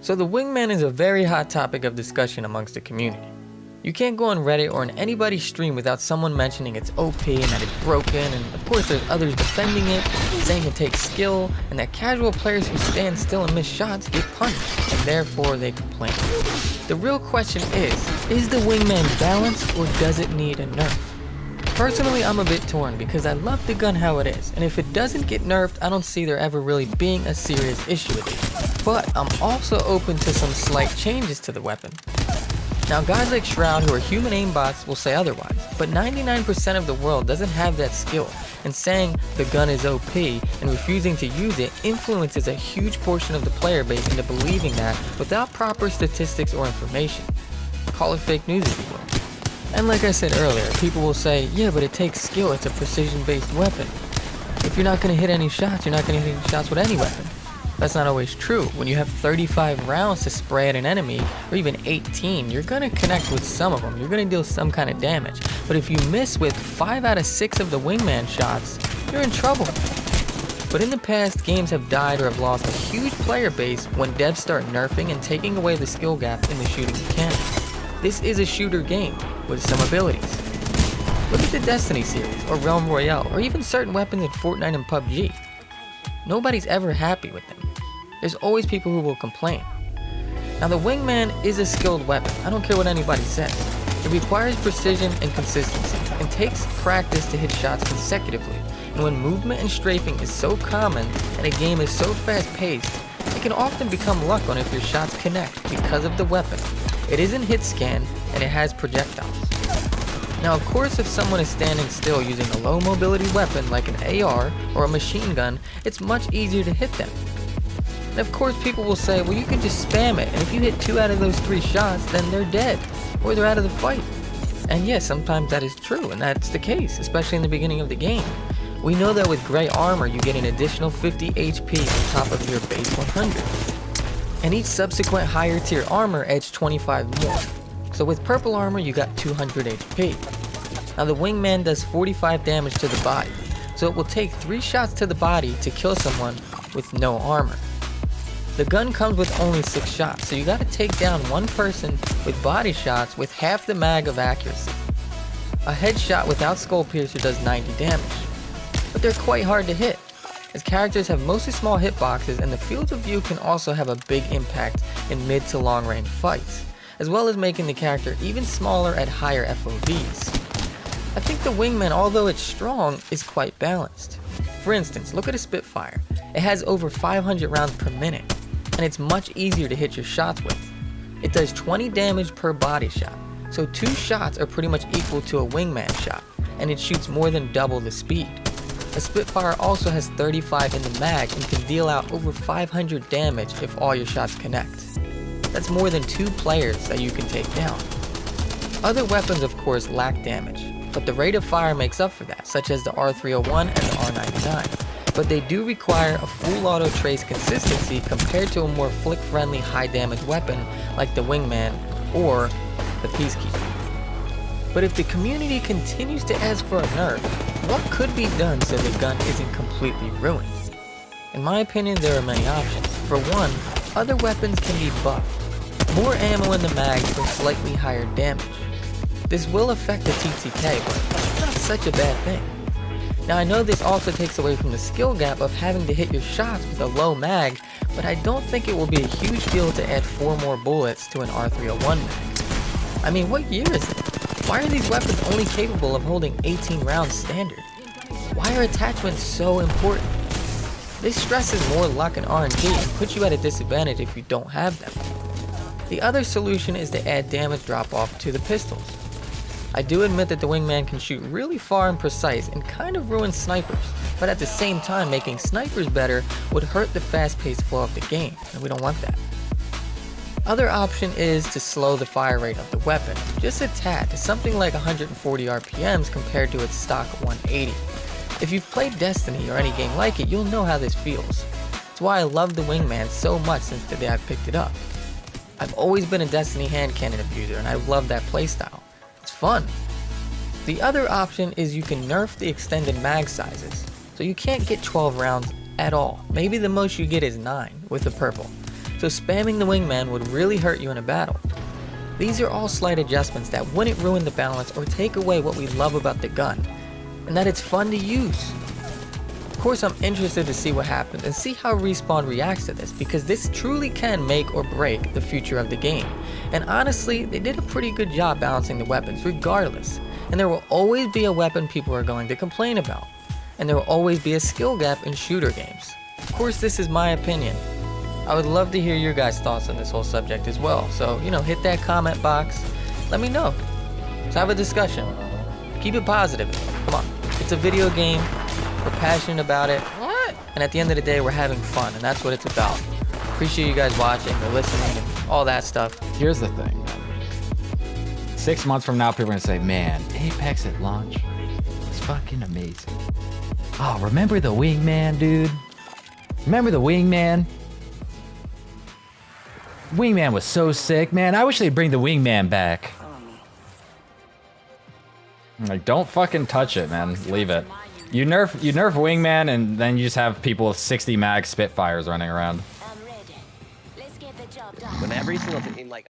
So the Wingman is a very hot topic of discussion amongst the community. You can't go on Reddit or on anybody's stream without someone mentioning it's OP and that it's broken, and of course there's others defending it, saying it takes skill, and that casual players who stand still and miss shots get punished, and therefore they complain. The real question is the Wingman balanced or does it need a nerf? Personally, I'm a bit torn because I love the gun how it is, and if it doesn't get nerfed, I don't see there ever really being a serious issue with it. But I'm also open to some slight changes to the weapon. Now guys like Shroud who are human aimbots will say otherwise, but 99% of the world doesn't have that skill, and saying the gun is OP and refusing to use it influences a huge portion of the player base into believing that without proper statistics or information. Call it fake news if you will. And like I said earlier, people will say, yeah, but it takes skill, it's a precision-based weapon. If you're not going to hit any shots, you're not going to hit any shots with any weapon. That's not always true. When you have 35 rounds to spray at an enemy, or even 18, you're going to connect with some of them. You're going to deal some kind of damage. But if you miss with 5 out of 6 of the Wingman shots, you're in trouble. But in the past, games have died or have lost a huge player base when devs start nerfing and taking away the skill gap in the shooting mechanics. This is a shooter game with some abilities. Look at the Destiny series, or Realm Royale, or even certain weapons in Fortnite and PUBG. Nobody's ever happy with them. There's always people who will complain. Now the Wingman is a skilled weapon, I don't care what anybody says. It requires precision and consistency, and takes practice to hit shots consecutively. And when movement and strafing is so common, and a game is so fast paced, it can often become luck on if your shots connect because of the weapon. It isn't hit scan, and it has projectiles. Now of course if someone is standing still using a low mobility weapon like an AR or a machine gun, it's much easier to hit them. And of course people will say, well you can just spam it, and if you hit 2 out of those 3 shots, then they're dead, or they're out of the fight. And yes, sometimes that is true, and that's the case, especially in the beginning of the game. We know that with gray armor you get an additional 50 HP on top of your base 100. And each subsequent higher tier armor adds 25 more. So with purple armor you got 200 HP. Now the Wingman does 45 damage to the body, so it will take 3 shots to the body to kill someone with no armor. The gun comes with only 6 shots, so you gotta take down one person with body shots with half the mag of accuracy. A headshot without skull piercer does 90 damage, but they're quite hard to hit, as characters have mostly small hitboxes, and the field of view can also have a big impact in mid to long range fights, as well as making the character even smaller at higher FOVs. I think the Wingman, although it's strong, is quite balanced. For instance, look at a Spitfire. It has over 500 rounds per minute, and it's much easier to hit your shots with. It does 20 damage per body shot, so 2 shots are pretty much equal to a Wingman shot, and it shoots more than double the speed. A Spitfire also has 35 in the mag and can deal out over 500 damage if all your shots connect. That's more than 2 players that you can take down. Other weapons of course lack damage, but the rate of fire makes up for that, such as the R301 and the R99. But they do require a full auto trace consistency compared to a more flick friendly high damage weapon like the Wingman or the Peacekeeper. But if the community continues to ask for a nerf, what could be done so the gun isn't completely ruined? In my opinion, there are many options. For one, other weapons can be buffed. More ammo in the mag for slightly higher damage. This will affect the TTK, but it's not such a bad thing. Now I know this also takes away from the skill gap of having to hit your shots with a low mag, but I don't think it will be a huge deal to add 4 more bullets to an R301 mag. I mean, what year is it? Why are these weapons only capable of holding 18 rounds standard? Why are attachments so important? This stresses more luck and RNG and puts you at a disadvantage if you don't have them. The other solution is to add damage drop off to the pistols. I do admit that the Wingman can shoot really far and precise and kind of ruin snipers, but at the same time making snipers better would hurt the fast-paced flow of the game, and we don't want that. Other option is to slow the fire rate of the weapon, just a tad, to something like 140 RPMs compared to its stock 180. If you've played Destiny or any game like it, you'll know how this feels. It's why I love the Wingman so much since the day I picked it up. I've always been a Destiny hand cannon abuser, and I love that playstyle. It's fun. The other option is you can nerf the extended mag sizes, so you can't get 12 rounds at all. Maybe the most you get is 9 with the purple. so spamming the Wingman would really hurt you in a battle. These are all slight adjustments that wouldn't ruin the balance or take away what we love about the gun, and that it's fun to use. Of course, I'm interested to see what happens and see how Respawn reacts to this, because this truly can make or break the future of the game. And honestly, they did a pretty good job balancing the weapons regardless, and there will always be a weapon people are going to complain about, and there will always be a skill gap in shooter games. Of course, this is my opinion. I would love to hear your guys' thoughts on this whole subject as well, so hit that comment box, let me know. Let's have a discussion. Keep it positive. Come on, it's a video game. We're passionate about it. What? And at the end of the day, we're having fun, and that's what it's about. Appreciate you guys watching or listening and all that stuff. Here's the thing, man. 6 months from now, people are gonna say, man, Apex at launch was fucking amazing. Oh, remember the Wingman, dude? Remember the Wingman? Wingman was so sick, man. I wish they'd bring the Wingman back. Like, don't fucking touch it, man. Leave it. You nerf Wingman, and then you just have people with 60 mag Spitfires running around. When every single thing, like